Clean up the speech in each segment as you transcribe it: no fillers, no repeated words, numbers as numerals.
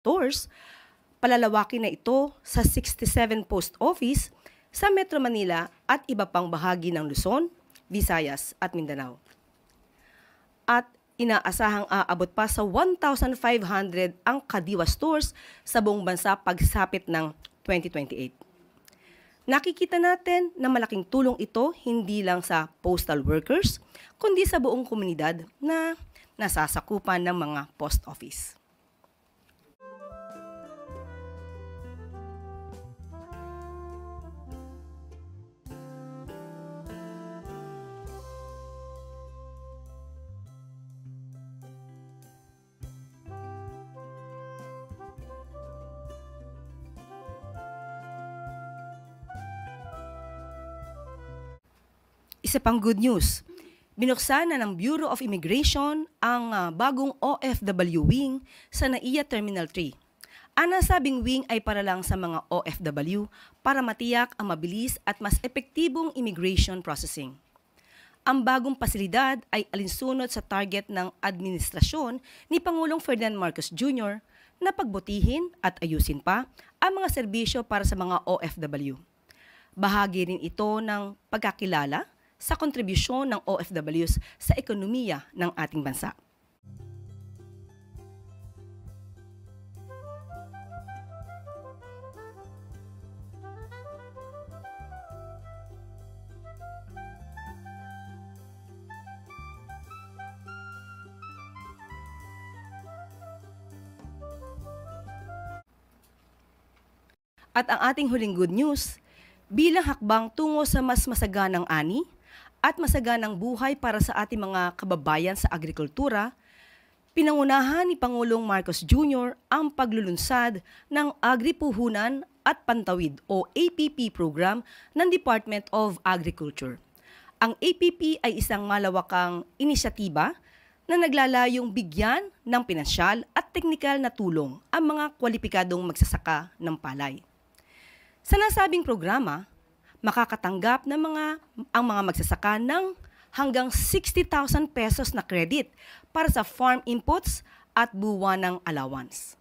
stores, palalawakin na ito sa 67 post office sa Metro Manila at iba pang bahagi ng Luzon, Visayas at Mindanao. At inaasahang aabot pa sa 1,500 ang Kadiwa stores sa buong bansa pagsapit ng 2028. Nakikita natin na malaking tulong ito hindi lang sa postal workers, kundi sa buong komunidad na nasasakupan ng mga post office. Isa pang good news, binuksan na ng Bureau of Immigration ang bagong OFW wing sa NAIA Terminal 3. Ang nasabing wing ay para lang sa mga OFW para matiyak ang mabilis at mas epektibong immigration processing. Ang bagong pasilidad ay alinsunod sa target ng administrasyon ni Pangulong Ferdinand Marcos Jr. na pagbutihin at ayusin pa ang mga serbisyo para sa mga OFW. Bahagi rin ito ng pagkakilala sa kontribusyon ng OFWs sa ekonomiya ng ating bansa. At ang ating huling good news, bilang hakbang tungo sa mas masaganang ani at masaganang buhay para sa ating mga kababayan sa agrikultura, pinangunahan ni Pangulong Marcos Jr. ang paglulunsad ng Agri-Puhunan at Pantawid o APP program ng Department of Agriculture. Ang APP ay isang malawakang inisyatiba na naglalayong bigyan ng pinansyal at teknikal na tulong ang mga kwalipikadong magsasaka ng palay. Sa nasabing programa, makakatanggap ng ang mga magsasaka ng hanggang 60,000 pesos na credit para sa farm inputs at buwanang allowance.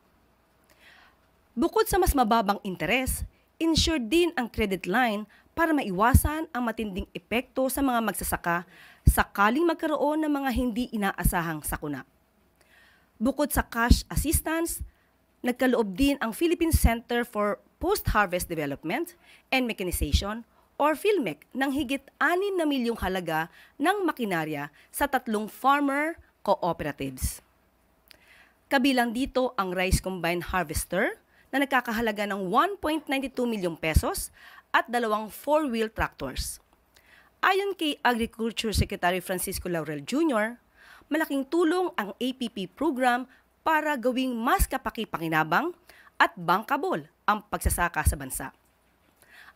Bukod sa mas mababang interes, insured din ang credit line para maiwasan ang matinding epekto sa mga magsasaka sakaling magkaroon ng mga hindi inaasahang sakuna. Bukod sa cash assistance, nagkaloob din ang Philippine Center for Post-Harvest Development and Mechanization or PhilMec ng higit 6 na milyong halaga ng makinarya sa 3 farmer cooperatives. Kabilang dito ang Rice Combine Harvester na nagkakahalaga ng 1.92 milyong pesos at 2 4-wheel tractors. Ayon kay Agriculture Secretary Francisco Laurel Jr., malaking tulong ang APP program para gawing mas kapaki-pakinabang at bankable ang pagsasaka sa bansa.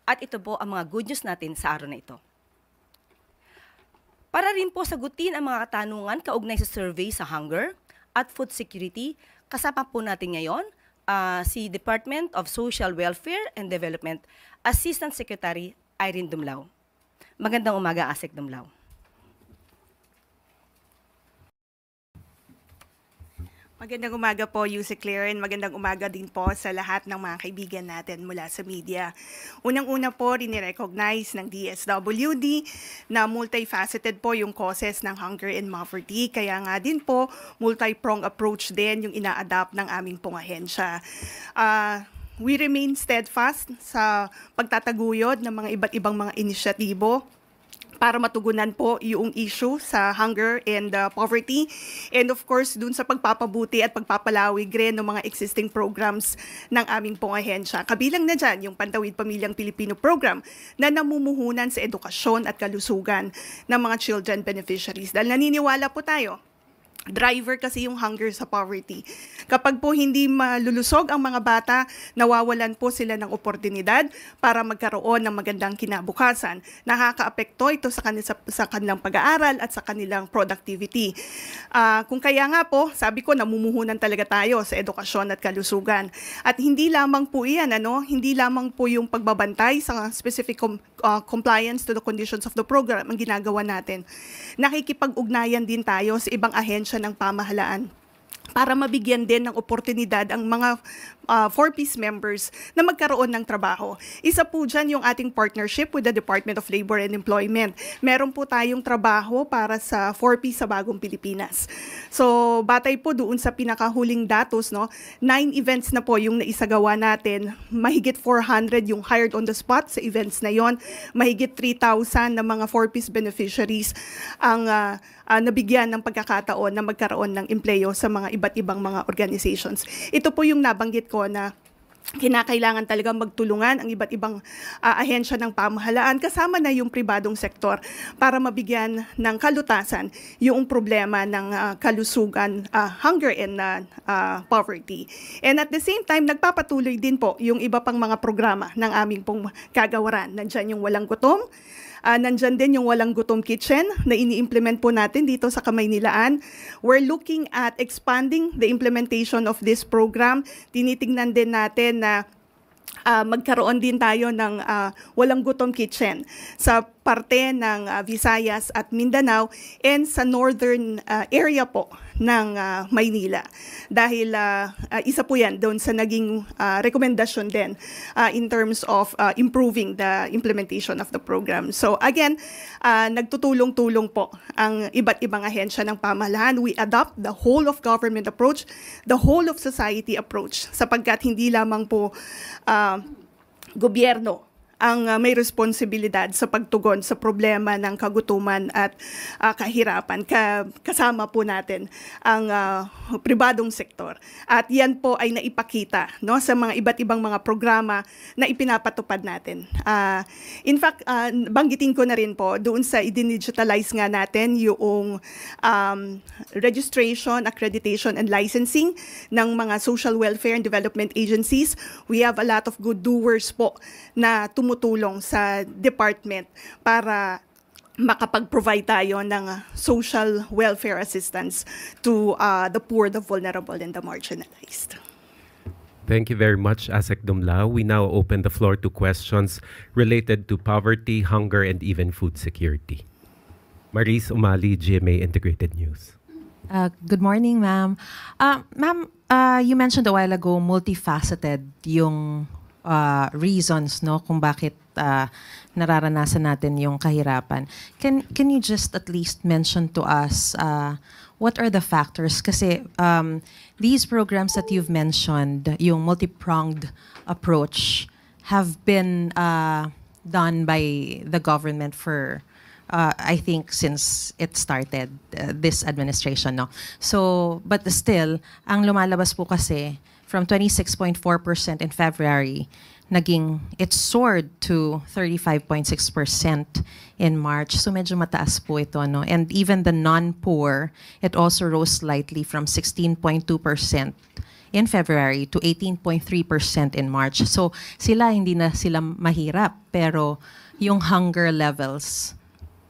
At ito po ang mga good news natin sa araw na ito. Para rin po sagutin ang mga katanungan kaugnay sa survey sa hunger at food security, kasama po natin ngayon si Department of Social Welfare and Development Assistant Secretary Irene Dumlao. Magandang umaga, Asek Dumlao. Magandang umaga po, Yusek Claren. Magandang umaga din po sa lahat ng mga kaibigan natin mula sa media. Unang-una po, rini-recognize ng DSWD na multifaceted po yung causes ng hunger and poverty. Kaya nga din po, multi-pronged approach din yung ina-adapt ng aming pong ahensya. We remain steadfast sa pagtataguyod ng mga iba't ibang mga inisyatibo para matugunan po yung issue sa hunger and poverty. And of course, dun sa pagpapabuti at pagpapalawig rin ng mga existing programs ng aming pong ahensya. Kabilang na dyan yung Pantawid Pamilyang Pilipino Program na namumuhunan sa edukasyon at kalusugan ng mga children beneficiaries. Dahil naniniwala po tayo, driver kasi yung hunger sa poverty. Kapag po hindi malulusog ang mga bata, nawawalan po sila ng oportunidad para magkaroon ng magandang kinabukasan. Nakakaapekto ito sa kanilang pag-aaral at sa kanilang productivity. Kung kaya nga po, sabi ko, namumuhunan talaga tayo sa edukasyon at kalusugan. At hindi lamang po iyan, hindi lamang po yung pagbabantay sa specific compliance to the conditions of the program ang ginagawa natin. Nakikipag-ugnayan din tayo sa ibang ahensya ng pamahalaan para mabigyan din ng oportunidad ang mga 4-piece members na magkaroon ng trabaho. Isa po dyan yung ating partnership with the Department of Labor and Employment. Meron po tayong trabaho para sa 4-piece sa Bagong Pilipinas. So, batay po doon sa pinakahuling datos, no, 9 events na po yung naisagawa natin. Mahigit 400 yung hired on the spot sa events na yon. Mahigit 3,000 na mga 4-piece beneficiaries ang nabigyan ng pagkakataon na magkaroon ng empleyo sa mga iba't ibang mga organizations. Ito po yung nabanggit ko na kinakailangan talaga magtulungan ang iba't ibang ahensya ng pamahalaan kasama na yung pribadong sektor para mabigyan ng kalutasan yung problema ng kalusugan, hunger and poverty. And at the same time, nagpapatuloy din po yung iba pang mga programa ng aming pong kagawaran. Nandyan yung Walang Gutom, nandyan din yung Walang Gutom Kitchen na ini-implement po natin dito sa Kamaynilaan. We're looking at expanding the implementation of this program. Tinitingnan din natin na magkaroon din tayo ng Walang Gutom Kitchen sa parte ng Visayas at Mindanao and sa northern area po ng Maynila. Dahil isa po yan doon sa naging rekomendasyon din in terms of improving the implementation of the program. So again, nagtutulong-tulong po ang iba't ibang ahensya ng pamahalaan. We adopt the whole of government approach, the whole of society approach, sapagkat hindi lamang po gobyerno ang may responsibilidad sa pagtugon sa problema ng kagutuman at kahirapan. Kasama po natin ang pribadong sektor. At yan po ay naipakita, no, sa mga iba't ibang mga programa na ipinapatupad natin. In fact, banggitin ko na rin po, doon sa i-digitalize nga natin yung registration, accreditation, and licensing ng mga social welfare and development agencies. We have a lot of good doers po na tumutulong sa department para makapag-provide tayo ng social welfare assistance to the poor, the vulnerable, and the marginalized. Thank you very much, Asek Dumlao. We now open the floor to questions related to poverty, hunger, and even food security. Maris Umali, GMA Integrated News. Good morning, ma'am. Ma'am, you mentioned a while ago multifaceted yung reasons, no, kung bakit nararanasan natin yung kahirapan. Can you just at least mention to us what are the factors? Kasi these programs that you've mentioned, yung multi-pronged approach, have been done by the government for I think since it started, this administration, no. So, but still, ang lumalabas po kasi from 26.4% in February, it soared to 35.6% in March. So medyo mataas po ito, no? And even the non-poor, it also rose slightly from 16.2% in February to 18.3% in March. So hindi na sila mahirap, pero yung hunger levels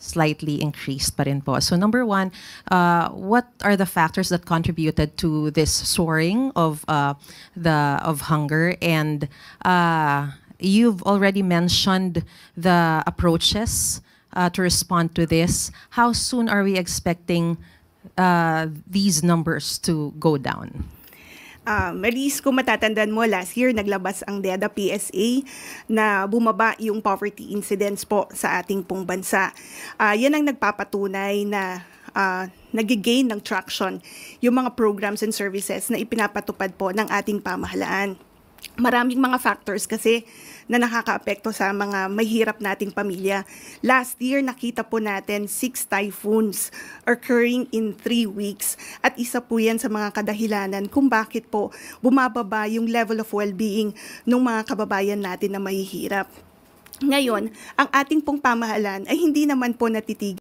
slightly increased pa rin po. So number one, what are the factors that contributed to this soaring of hunger? And you've already mentioned the approaches to respond to this. How soon are we expecting these numbers to go down? Maris, kung matatandaan mo, last year naglabas ang DEDA PSA na bumaba yung poverty incidence po sa ating pong bansa. Yan ang nagpapatunay na nagigain ng traction yung mga programs and services na ipinapatupad po ng ating pamahalaan. Maraming mga factors kasi na nakakaapekto sa mga mahirap nating pamilya. Last year, nakita po natin 6 typhoons occurring in 3 weeks. At isa po yan sa mga kadahilanan kung bakit po bumababa yung level of well-being ng mga kababayan natin na mahihirap. Ngayon, ang ating pong pamahalaan ay hindi naman po natitigil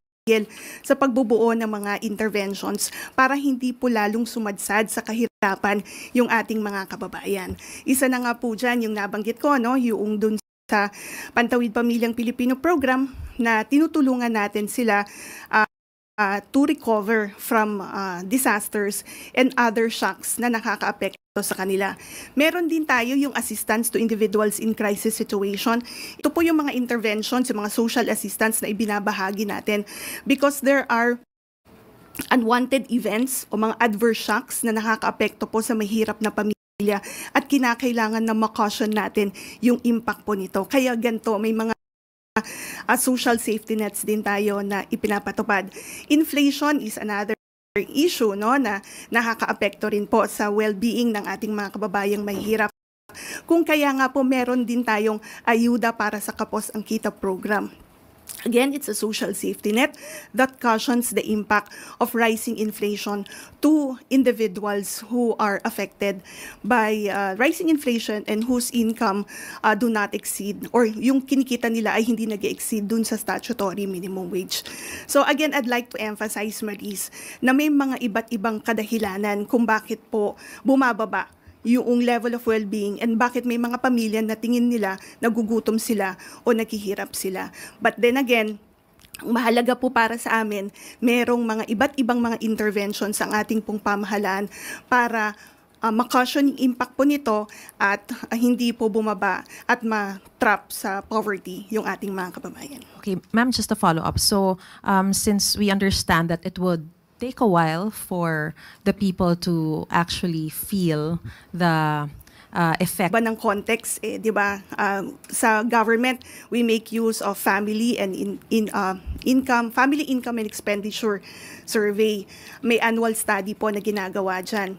sa pagbubuo ng mga interventions para hindi po lalong sumadsad sa kahirapan yung ating mga kababayan. Isa na nga po dyan yung nabanggit ko, no, yung dun sa Pantawid Pamilyang Pilipino program na tinutulungan natin sila to recover from disasters and other shocks na nakakaapekto sa kanila. Meron din tayo yung assistance to individuals in crisis situation. Ito po yung mga interventions, yung mga social assistance na ibinabahagi natin because there are unwanted events o mga adverse shocks na nakakaapekto po sa mahirap na pamilya at kinakailangan na makaution natin yung impact po nito. Kaya ganito, may mga social safety nets din tayo na ipinapatupad. Inflation is another issue, no, na nakakaapekto rin po sa well-being ng ating mga kababayang mahihirap. Kung kaya nga po meron din tayong ayuda para sa Kapos ang Kita program. Again, it's a social safety net that cushions the impact of rising inflation to individuals who are affected by rising inflation and whose income do not exceed, or yung kinikita nila ay hindi nag-exceed dun sa statutory minimum wage. So again, I'd like to emphasize, Maris, na may mga iba't ibang kadahilanan kung bakit po bumababa yung level of well-being and bakit may mga pamilya na tingin nila nagugutom sila o naghihirap sila. But then again, mahalaga po para sa amin, merong mga iba't ibang mga interventions ang ating pong pamahalaan para ma-cushion yung impact po nito at hindi po bumaba at ma-trap sa poverty yung ating mga kababayan. Okay, ma'am, just a follow-up. So, since we understand that it would take a while for the people to actually feel the effect. Ba ng context, di ba? Sa government, we make use of family and family income and expenditure survey. May annual study po na ginagawa dyan.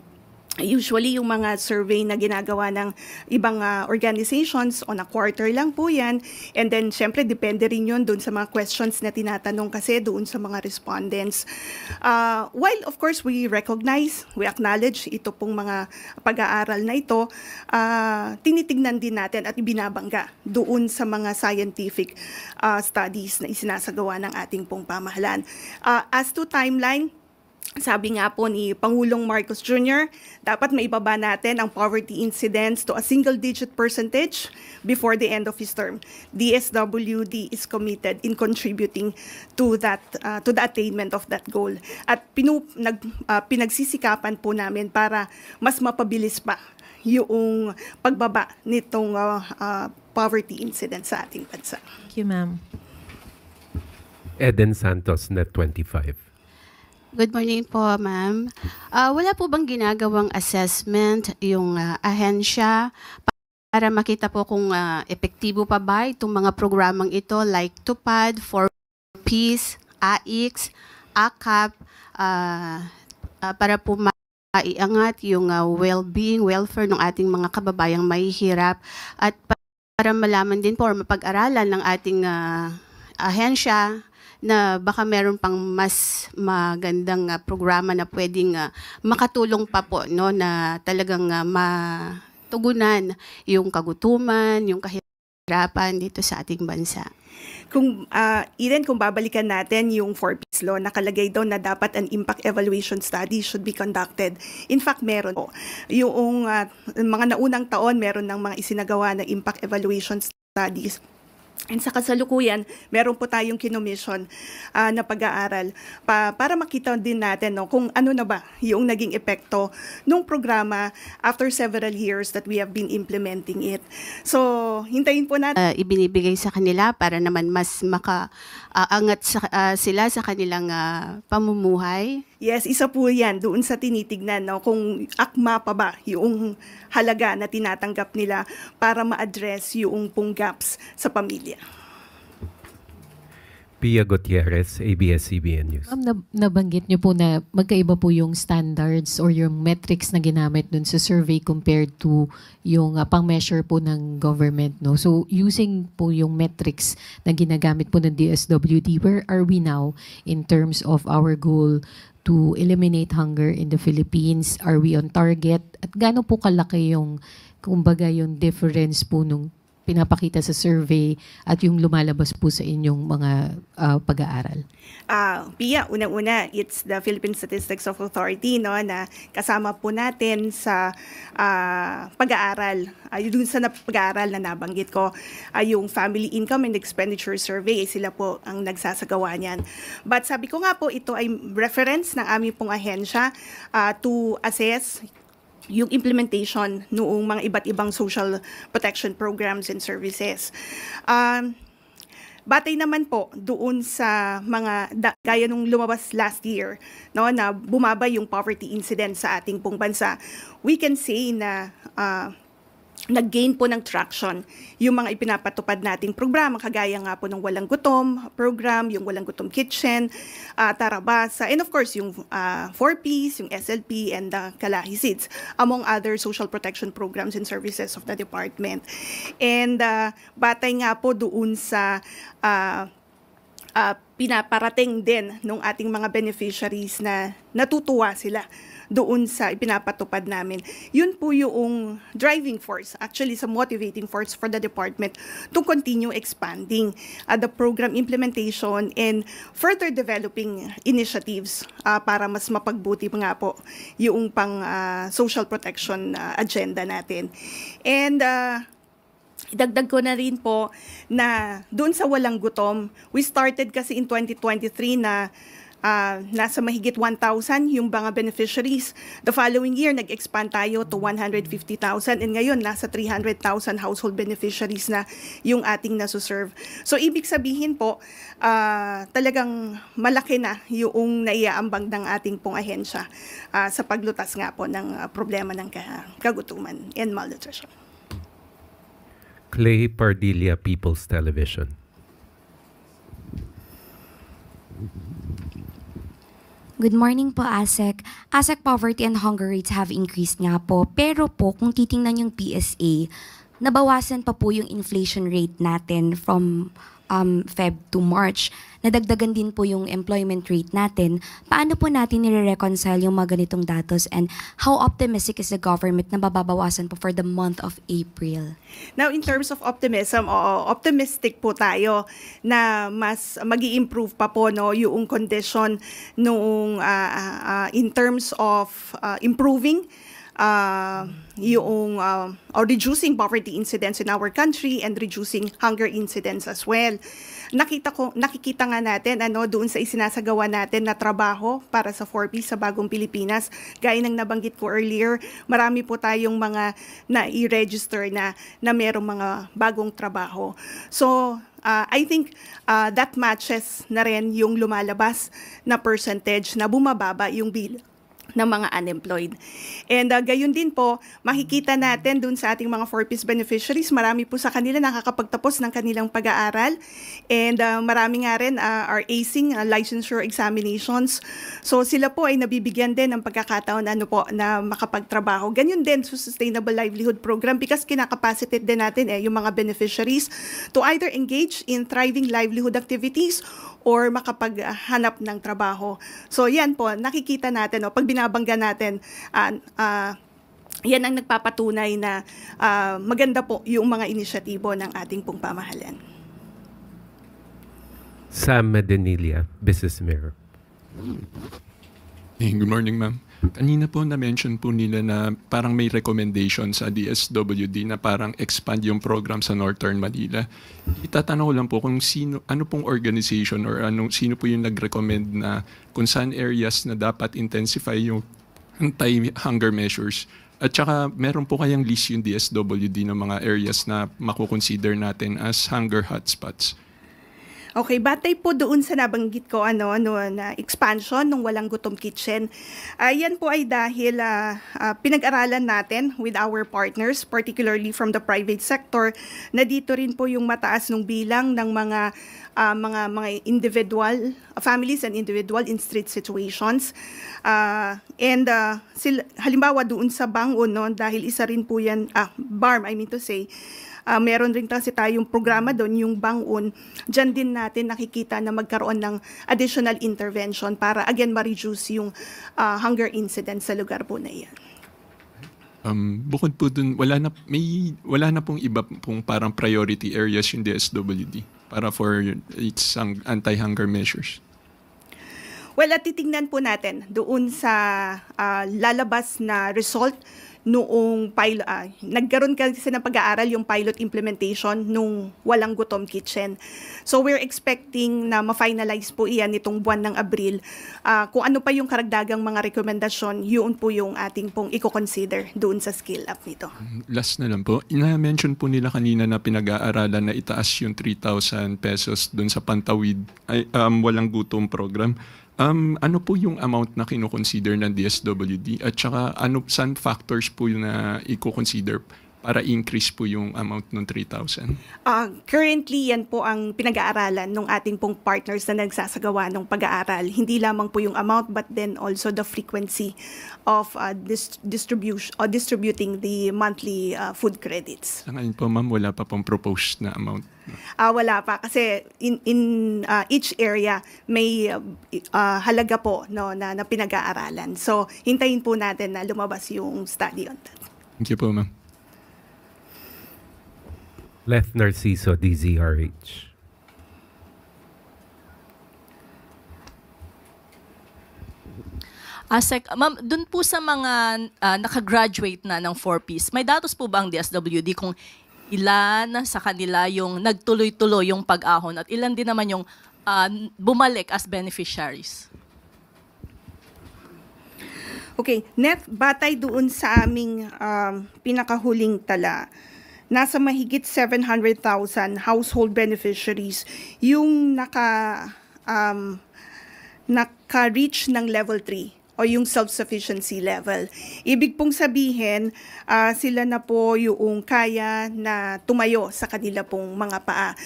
Usually, yung mga survey na ginagawa ng ibang organizations, on a quarter lang po yan. And then, syempre, depende rin yun doon sa mga questions na tinatanong kasi doon sa mga respondents. While, of course, we recognize, we acknowledge ito pong mga pag-aaral na ito, tinitignan din natin at ibinabangga doon sa mga scientific studies na isinasagawa ng ating pong pamahalaan. As to timeline, sabi nga po ni Pangulong Marcos Jr., dapat maibaba natin ang poverty incidence to a single-digit percentage before the end of his term. DSWD is committed in contributing to that, to the attainment of that goal. At pinagsisikapan po namin para mas mapabilis pa yung pagbaba nitong poverty incidence sa ating bansa. Thank you, ma'am. Eden Santos, Net 25. Good morning po, ma'am. Wala po bang ginagawang assessment yung ahensya para makita po kung epektibo pa ba itong mga programang ito like TUPAD, 4Ps, AIX, AKAP, para po maiangat yung well-being, welfare ng ating mga kababayang mahihirap at para malaman din po or mapag-aralan ng ating ahensya na baka meron pang mas magandang programa na pwedeng makatulong pa po, no, na talagang matugunan yung kagutuman, yung kahirapan dito sa ating bansa. Kung kung babalikan natin yung 4Ps law, nakalagay doon na dapat an impact evaluation study should be conducted. In fact, meron po. Yung mga naunang taon, meron ng mga isinagawa na impact evaluation studies. And sa kasalukuyan, meron po tayong kinomission na pag-aaral para makita din natin, no, kung ano na ba yung naging epekto ng programa after several years that we have been implementing it. So, hintayin po natin. Ibinibigay sa kanila para naman mas makaangat sila sa kanilang pamumuhay. Yes, isa po yan doon sa tinitignan, no, kung akma pa ba yung halaga na tinatanggap nila para ma-address yung pong gaps sa pamilya. Pia Gutierrez, ABS-CBN News. Ma'am, nabanggit niyo po na magkaiba po yung standards or yung metrics na ginamit dun sa survey compared to yung pang-measure po ng government, no? So, using po yung metrics na ginagamit po ng DSWD, where are we now in terms of our goal to eliminate hunger in the Philippines? Are we on target? At gaano po kalaki yung, kumbaga, yung difference po nung pinapakita sa survey at yung lumalabas po sa inyong mga pag-aaral? Pia, unang-una, it's the Philippine Statistics Authority, no, na kasama po natin sa pag-aaral. Yung sa pag-aaral na nabanggit ko, yung Family Income and Expenditure Survey, sila po ang nagsasagawa niyan. But sabi ko nga po, ito ay reference ng aming pong ahensya to assess yung implementation noong mga iba't ibang social protection programs and services. batay naman po doon sa mga gaya nung lumabas last year, no, na bumaba yung poverty incidence sa ating pong bansa, we can say na nag-gain po ng traction yung mga ipinapatupad nating programa, kagaya nga po ng Walang Gutom program, yung Walang Gutom Kitchen, Tarabasa, and of course yung 4Ps, yung SLP, and Kalahi Seeds, among other social protection programs and services of the department. And batay nga po doon sa pinaparating din ng ating mga beneficiaries na natutuwa sila doon sa ipinapatupad namin. Yun po yung driving force, actually sa motivating force for the department to continue expanding the program implementation and further developing initiatives para mas mapagbuti nga po yung pang social protection agenda natin. And idagdag ko na rin po na doon sa Walang Gutom, we started kasi in 2023 na nasa mahigit 1,000 yung mga beneficiaries. The following year, nag-expand tayo to 150,000 and ngayon, nasa 300,000 household beneficiaries na yung ating nasuserve. So, ibig sabihin po, talagang malaki na yung naiaambag ng ating pong ahensya sa paglutas nga po ng problema ng kagutuman and malnutrition. Clay Pardilla, People's Television. Good morning po, ASEC. ASEC poverty and hunger rates have increased nga po. Pero po, kung titingnan yung PSA, nabawasan pa po yung inflation rate natin from Feb to March. Nadagdagan din po yung employment rate natin. Paano po natin nire-reconcile yung mga ganitong datos, and how optimistic is the government na mababawasan po for the month of April? Now, in terms of optimism, optimistic po tayo na mas magi-improve pa po no yung condition noong in terms of improving or reducing poverty incidence in our country and reducing hunger incidence as well. Nakikita nga natin doon sa isinasagawa natin na trabaho para sa 4Ps sa Bagong Pilipinas. Gaya ng nabanggit ko earlier, marami po tayong mga na-i-register na merong mga bagong trabaho. So, I think that matches na rin yung lumalabas na percentage na bumababa yung bill ng mga unemployed. And gayon din po, makikita natin dun sa ating mga 4Ps beneficiaries, marami po sa kanila nakakapagtapos ng kanilang pag-aaral, and marami nga rin are acing licensure examinations. So sila po ay nabibigyan din ng pagkakataon na makapagtrabaho. Ganyan din sa Sustainable Livelihood Program, because kinakapacitate din natin yung mga beneficiaries to either engage in thriving livelihood activities or makapaghanap ng trabaho. So yan po, nakikita natin, pag binabangga natin, yan ang nagpapatunay na maganda po yung mga inisyatibo ng ating pong pamahalaan. Sam Medinilla, Business Mirror. Hey, good morning, ma'am. Kanina po na-mention po nila na parang may recommendation sa DSWD na parang expand yung program sa Northern Manila. Itatanong ko lang po kung ano pong organization or sino po yung nag-recommend na kung saan areas na dapat intensify yung anti-hunger measures. At saka meron po kayang list yung DSWD ng mga areas na makukonsider natin as hunger hotspots. Okay, batay po doon sa nabanggit ko na expansion ng Walang Gutom Kitchen. Yan po ay dahil pinag-aralan natin with our partners, particularly from the private sector, na dito rin po yung mataas ng bilang ng mga individual families and individual in street situations. Halimbawa doon sa Bangon, dahil isa rin po yan, BARM, I mean to say, meron rin kasi tayong programa doon, yung Bangon. Diyan din natin nakikita na magkaroon ng additional intervention para again ma-reduce yung hunger incidence sa lugar po na yan. Bukod po dun, wala na pong iba pong parang priority areas yung DSWD para for its anti-hunger measures. Well, titingnan po natin doon sa lalabas na result noong nagkaroon kasi ng pag-aaral yung pilot implementation nung Walang Gutom Kitchen. So we're expecting na ma-finalize po iyan nitong buwan ng Abril. Kung ano pa yung karagdagang mga rekomendasyon, yun po yung ating pong i-consider doon sa scale up nito. Last na lang po, ina-mention po nila kanina na pinag-aaralan na itaas yung 3,000 pesos doon sa Pantawid Walang Gutom program. Ano po yung amount na kino-consider ng DSWD at saka saan factors po yung na i-consider para increase po yung amount ng 3,000? Currently, yan po ang pinag-aaralan ng ating pong partners na nagsasagawa ng pag-aaral. Hindi lamang po yung amount but then also the frequency of distributing the monthly food credits. Sa ngayon po ma'am, wala pa pong proposed na amount? Wala pa kasi in each area may halaga po na pinag-aaralan. So hintayin po natin na lumabas yung study on that. Thank you po ma'am. Leth Narciso, DZRH. ASEC, ma'am, dun po sa mga nakagraduate na ng 4Ps, may datos po ba ang DSWD kung ilan sa kanila yung nagtuloy-tuloy yung pag-ahon at ilan din naman yung bumalik as beneficiaries? Okay, batay doon sa aming pinakahuling tala, nasa mahigit 700,000 household beneficiaries yung naka-reach ng level 3 o yung self-sufficiency level. Ibig pong sabihin, sila na po yung kaya na tumayo sa kanila pong mga paa.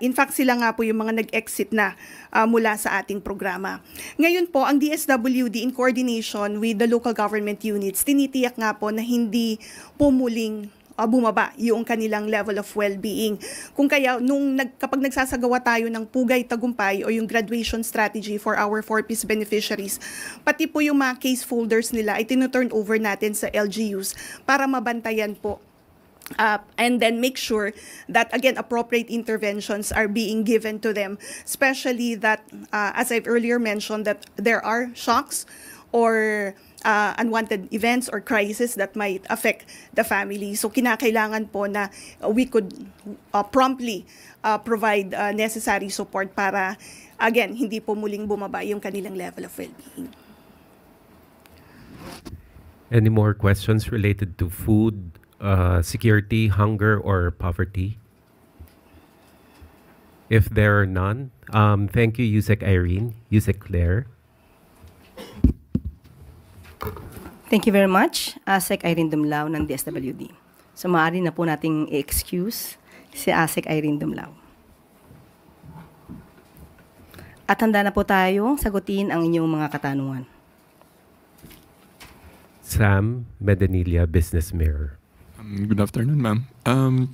In fact, sila nga po yung mga nag-exit na mula sa ating programa. Ngayon po, ang DSWD in coordination with the local government units, tinitiyak nga po na hindi pumuling bumaba yung kanilang level of well-being. Kung kaya, kapag nagsasagawa tayo ng Pugay Tagumpay o yung graduation strategy for our 4Ps beneficiaries, pati po yung mga case folders nila ay tinuturn over natin sa LGUs para mabantayan po. And then make sure that, again, appropriate interventions are being given to them, especially that, as I've earlier mentioned, that there are shocks or unwanted events or crises that might affect the family. So kinakailangan po na we could promptly provide necessary support para, again, hindi po muling bumaba yung kanilang level of well-being. Any more questions related to food, security, hunger, or poverty? If there are none, thank you, Yusek Irene. Yusek Claire. Thank you very much, ASEC Irene Dumlao ng DSWD. So maaari na po nating i-excuse si ASEC Irene Dumlao. At handa na po tayo sagutin ang inyong mga katanungan. Sam Medanilla, Business Mirror. Good afternoon, ma'am.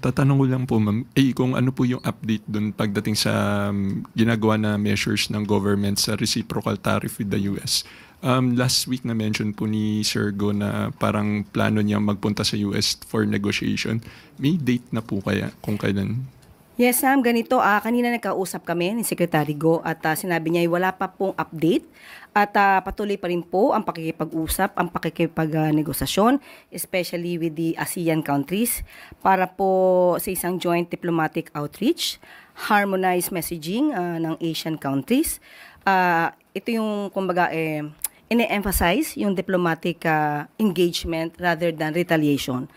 Tatanong ko lang po, ma'am, kung ano po yung update dun pagdating sa ginagawa na measures ng government sa reciprocal tariff with the US. Last week na-mention po ni Sir Go na parang plano niya magpunta sa US for negotiation. May date na po kaya kung kailan? Yes, Sam, ganito. Kanina nagkausap kami ni Secretary Go at sinabi niya ay wala pa pong update at patuloy pa rin po ang pakikipag-usap, ang pakikipag-negosasyon, especially with the ASEAN countries para po sa isang joint diplomatic outreach, harmonized messaging ng Asian countries. Ito yung, kumbaga, ine-emphasize yung diplomatic engagement rather than retaliation.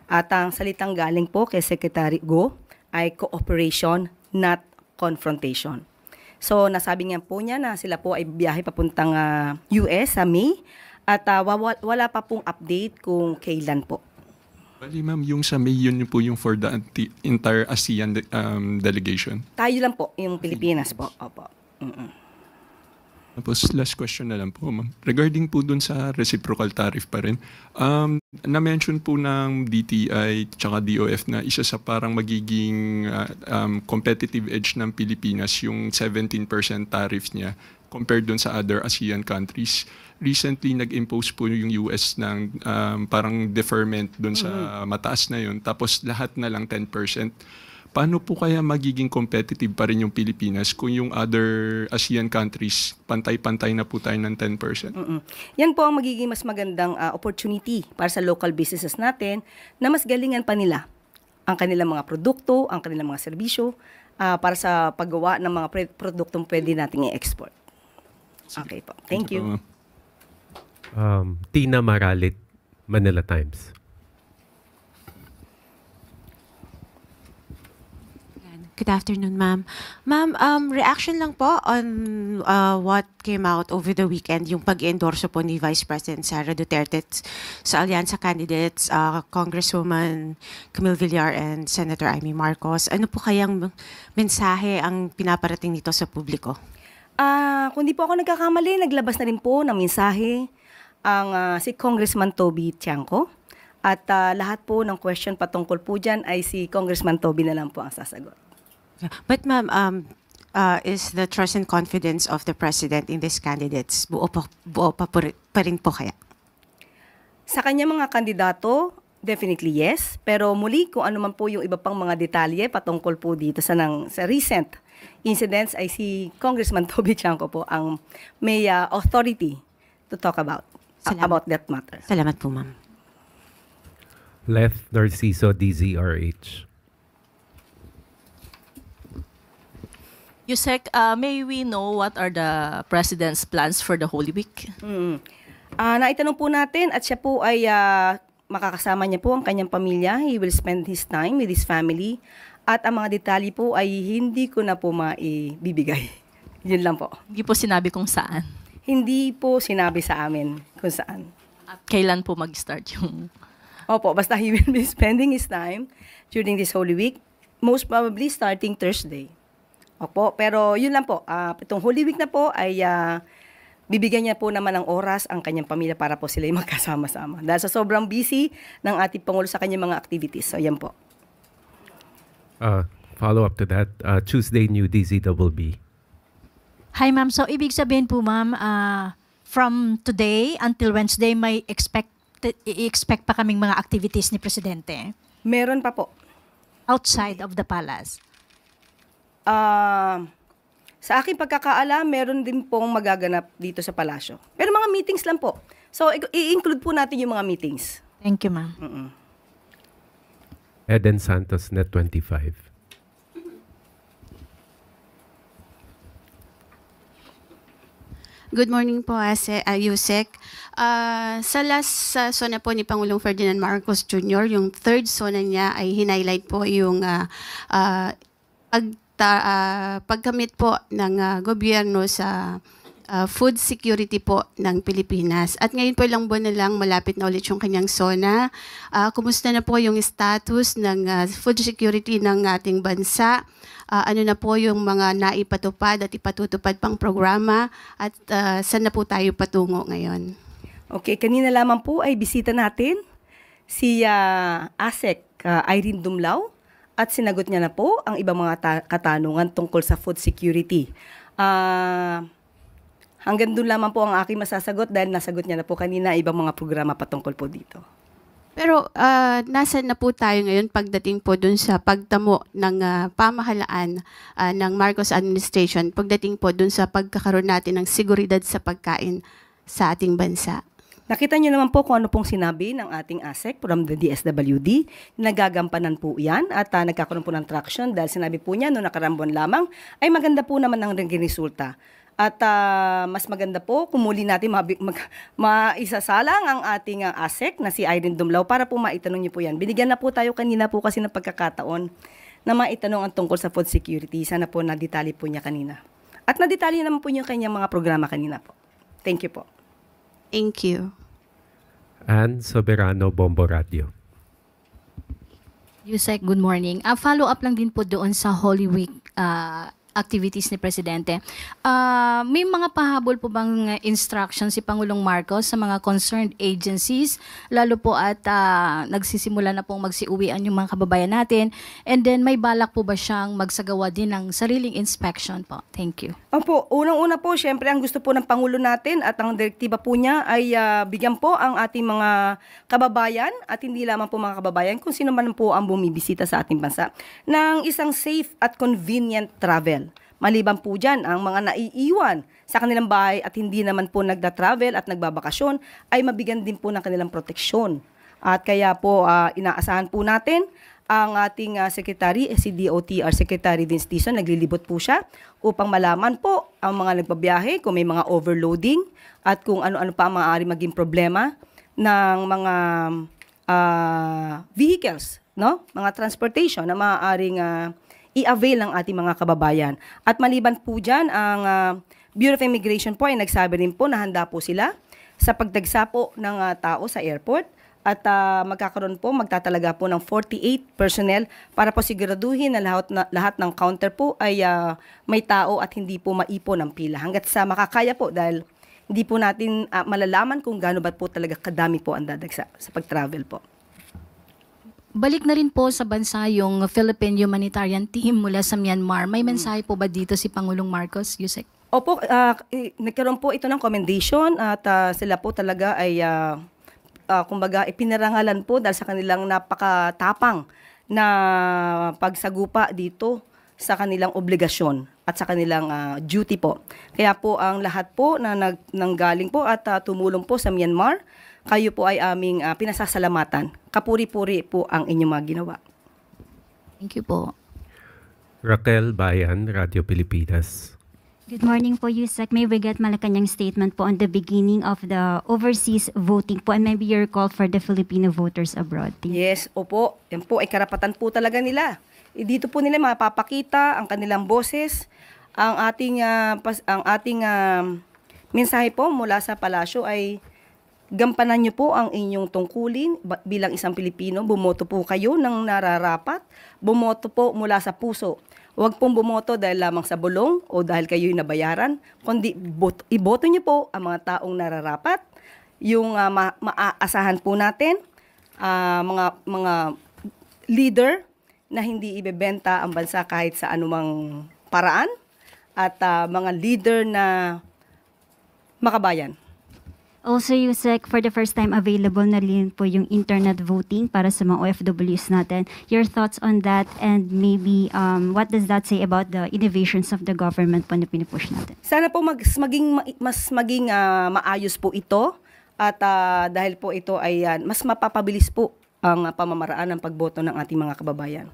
At ang salitang galing po kay Secretary Go ay cooperation, not confrontation. So nasabi nga po niya na sila po ay biyahe papuntang US sa May at wala pa pong update kung kailan po. Bali ma'am, yung sa May yun po yung for the entire ASEAN delegation? Tayo lang po, yung Pilipinas po. Opo. Tapos last question na lang po, ma'am. Regarding po dun sa reciprocal tariff pa rin, na-mention po ng DTI tsaka DOF na isa sa parang magiging competitive edge ng Pilipinas yung 17% tariff niya compared dun sa other ASEAN countries. Recently, nag-impose po yung US ng parang deferment dun sa mataas na yun. Tapos lahat na lang 10%. paano po kaya magiging competitive pa rin yung Pilipinas kung yung other ASEAN countries, pantay-pantay na po tayo ng 10%? Yan po ang magiging mas magandang opportunity para sa local businesses natin na mas galingan pa nila ang kanilang mga produkto, ang kanilang mga serbisyo para sa paggawa ng mga produktong pwede nating i-export. Okay po. Thank you. Tina Maralit, Manila Times. Good afternoon, ma'am. Ma'am, reaction lang po on what came out over the weekend, yung pag-endorso po ni Vice President Sara Duterte sa alyansa candidates, Congresswoman Camille Villar and Senator Amy Marcos. Ano po kayang mensahe ang pinaparating nito sa publiko? Kung di po ako nagkakamali, naglabas na rin po ng mensahe ang si Congressman Toby Tiangco. At lahat po ng question patungkol po dyan ay si Congressman Toby na lang po ang sasagot. But ma'am, is the trust and confidence of the President in these candidates buo pa rin po kaya? Sa kanya mga kandidato, definitely yes. Pero muli, kung ano man po yung iba pang mga detalye patungkol po dito sa recent incidents ay si Congressman Toby Tiangco po ang may authority to talk about that matter. Salamat po, ma'am. Left Narciso, DZRH. Yusek, may we know what are the President's plans for the Holy Week? Naitanong po natin at siya po ay makakasama niya po ang kanyang pamilya. He will spend his time with his family. At ang mga detalye po ay hindi ko na po maibibigay. Yun lang po. Hindi po sinabi kung saan. Hindi po sinabi sa amin kung saan. At kailan po mag-start yung... Opo, basta he will be spending his time during this Holy Week, most probably starting Thursday. Opo, pero yun lang po. Itong Holy Week na po ay bibigyan niya po naman ng oras ang kanyang pamilya para po sila magkasama-sama. Dahil sa sobrang busy ng ating Pangulo sa kanyang mga activities. So, yan po. Follow up to that, Tuesday New DZBB. Hi ma'am, so ibig sabihin po ma'am, from today until Wednesday may i-expect pa kaming mga activities ni Presidente? Meron pa po. Outside of the palace? Sa aking pagkakaalam, meron din pong magaganap dito sa palasyo. Pero mga meetings lang po. So, i-include po natin yung mga meetings. Thank you, ma'am. Eden Santos, Net 25. Good morning po, Yusek. Sa last sona po ni Pangulong Ferdinand Marcos Jr., yung third sona niya ay hinighlight po yung pagkamit po ng gobyerno sa food security po ng Pilipinas. At ngayon po ilang buwan na lang, malapit na ulit yung kanyang SONA. Kumusta na po yung status ng food security ng ating bansa? Ano na po yung mga naipatupad at ipatutupad pang programa? At saan na po tayo patungo ngayon? Okay, kanina lamang po ay bisita natin si ASEC Irene Dumlao at sinagot niya na po ang ibang mga katanungan tungkol sa food security. Hanggang doon lamang po ang aking masasagot dahil nasagot niya na po kanina ibang mga programa patungkol po dito. Pero nasaan na po tayo ngayon pagdating po dun sa pagtamo ng pamahalaan ng Marcos administration, pagdating po dun sa pagkakaroon natin ng seguridad sa pagkain sa ating bansa? Nakita niyo naman po kung ano pong sinabi ng ating ASEC from the DSWD. Nagagampanan po yan at nagkakaroon po ng traction dahil sinabi po niya noong nakarang buwan lamang ay maganda po naman ang naging resulta. At mas maganda po kung muli natin maisasalang ang ating ASEC na si Irene Dumlao para po maitanong niyo po yan. Binigyan na po tayo kanina po kasi ng pagkakataon na maitanong ang tungkol sa food security. Sana po nadetali po niya kanina. At nadetali naman po niya kanyang mga programa kanina po. Thank you po. Thank you. Ann Soberano, Bombo Radio. Yusek, good morning. Follow up lang din po doon sa Holy Week activities ni Presidente. May mga pahabol po bang instructions si Pangulong Marcos sa mga concerned agencies, lalo po at nagsisimula na pong magsiuwian yung mga kababayan natin, and then may balak po ba siyang magsagawa din ng sariling inspection po? Thank you. Opo, unang-una po, syempre ang gusto po ng Pangulo natin at ang direktiba po niya ay bigyan po ang ating mga kababayan at hindi lamang po mga kababayan, kung sino man po ang bumibisita sa ating bansa, ng isang safe at convenient travel. Maliban po dyan, ang mga naiiwan sa kanilang bahay at hindi naman po nagda-travel at nagbabakasyon ay mabigyan din po ng kanilang proteksyon. At kaya po inaasahan po natin ang ating secretary, si DOTR Secretary Vince Dizon, naglilibot po siya upang malaman po ang mga nagbabiyahe kung may mga overloading at kung ano-ano pa maaari maging problema ng mga vehicles, no? Mga transportation na maaaring i-avail ng ating mga kababayan. At maliban po dyan, ang Bureau of Immigration po ay nagsabi rin po na handa po sila sa pagdagsa po ng tao sa airport at magtatalaga po ng 48 personnel para po siguraduhin na lahat ng counter po ay may tao at hindi po maipon ang pila. Hanggat sa makakaya po dahil hindi po natin malalaman kung gaano ba po talaga kadami po ang dadagsa sa pag-travel po. Balik na rin po sa bansa yung Philippine Humanitarian Team mula sa Myanmar. May mensahe po ba dito si Pangulong Marcos, Yusek? Opo, nagkaroon po ito ng commendation at sila po talaga ay kumbaga ipinarangalan po dahil sa kanilang napakatapang na pagsagupa dito sa kanilang obligasyon at sa kanilang duty po. Kaya po ang lahat po na nanggaling po at tumulong po sa Myanmar, kayo po ay aming pinasasalamatan. Kapuri-puri po ang inyong mga ginawa. Thank you po. Raquel Bayan, Radio Pilipinas. Good morning po, Yusek. May we get Malacanang statement po on the beginning of the overseas voting po and maybe your call for the Filipino voters abroad? Yes, opo. Yan po ay karapatan po talaga nila. Dito po nila mapapakita ang kanilang boses. Ang ating mensahe po mula sa palasyo ay gampanan niyo po ang inyong tungkulin bilang isang Pilipino. Bumoto po kayo ng nararapat. Bumoto po mula sa puso. Huwag pong bumoto dahil lamang sa bulong o dahil kayo'y nabayaran, kundi iboto niyo po ang mga taong nararapat, yung maaasahan po natin, mga leader na hindi ibebenta ang bansa kahit sa anumang paraan, at mga leader na makabayan. Also, Yusek, for the first time available na rin po yung internet voting para sa mga OFWs natin. Your thoughts on that and maybe what does that say about the innovations of the government po na pinupush natin? Sana po mas maging maayos po ito at dahil po ito ay mas mapapabilis po ang pamamaraan ng pagboto ng ating mga kababayan.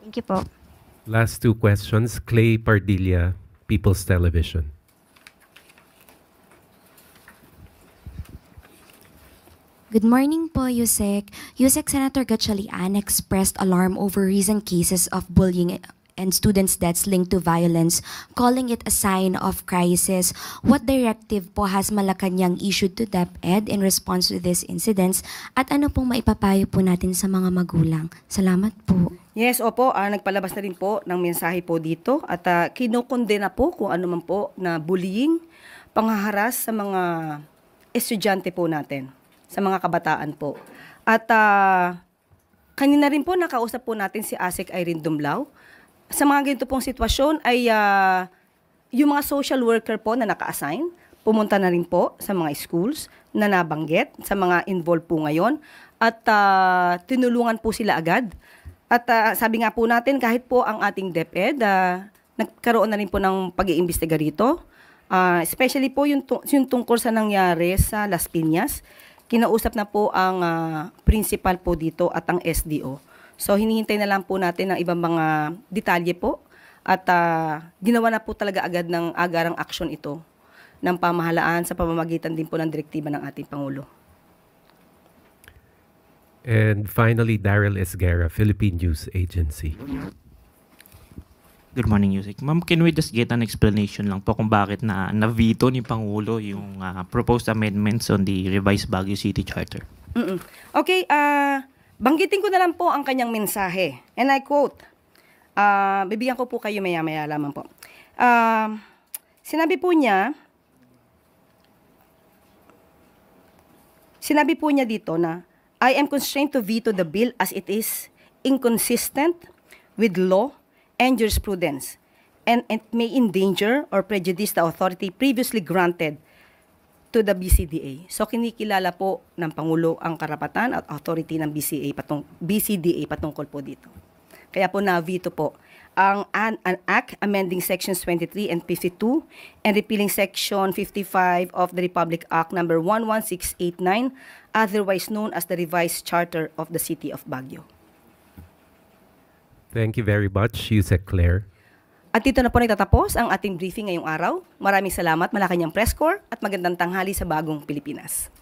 Thank you po. Last two questions. Clay Pardilla, People's Television. Good morning po, Yusek. Yusek, Senator Gatchalian expressed alarm over recent cases of bullying and students' deaths linked to violence, calling it a sign of crisis. What directive po has Malacanang issued to DepEd in response to these incidents? At ano pong maipapayo po natin sa mga magulang? Salamat po. Yes, opo. Nagpalabas na rin po ng mensahe po dito at kinukondena po kung ano man po na bullying, panghaharas sa mga estudyante po natin, sa mga kabataan po. At kanina rin po nakausap po natin si ASEC Irene Dumlao. Sa mga ganito pong sitwasyon ay yung mga social worker po na naka-assign, pumunta na rin po sa mga schools na nabanggit, sa mga involved po ngayon, at tinulungan po sila agad. At sabi nga po natin, kahit po ang ating DepEd, nagkaroon na rin po ng pag-iimbestiga rito, especially po yung tungkol sa nangyari sa Las Piñas. Kinausap na po ang principal po dito at ang SDO. So hinihintay na lang po natin ng ibang mga detalye po at ginawa na po talaga agad ng agarang aksyon ito ng pamahalaan sa pamamagitan din po ng direktiba ng ating Pangulo. And finally, Daryl Esguerra, Philippine News Agency. Good morning, Yusek. Ma'am, can we just get an explanation lang po kung bakit na-veto ni Pangulo yung proposed amendments on the revised Baguio City Charter? Okay, banggitin ko na lang po ang kanyang mensahe. And I quote, Bibigyan ko po kayo maya-maya lamang po. Sinabi po niya dito na, I am constrained to veto the bill as it is inconsistent with law and jurisprudence, and it may endanger or prejudice the authority previously granted to the BCDA. So kinikilala po ng Pangulo ang karapatan at authority ng BCDA patungkol po dito. Kaya po na-veto po ang Act amending Sections 23 and 52 and repealing Section 55 of the Republic Act number 11689, otherwise known as the Revised Charter of the City of Baguio. Thank you very much, Yusek Claire. At dito na po nagtatapos ang ating briefing ngayong araw. Maraming salamat, Malacanang Press Corps, at magandang tanghali sa bagong Pilipinas.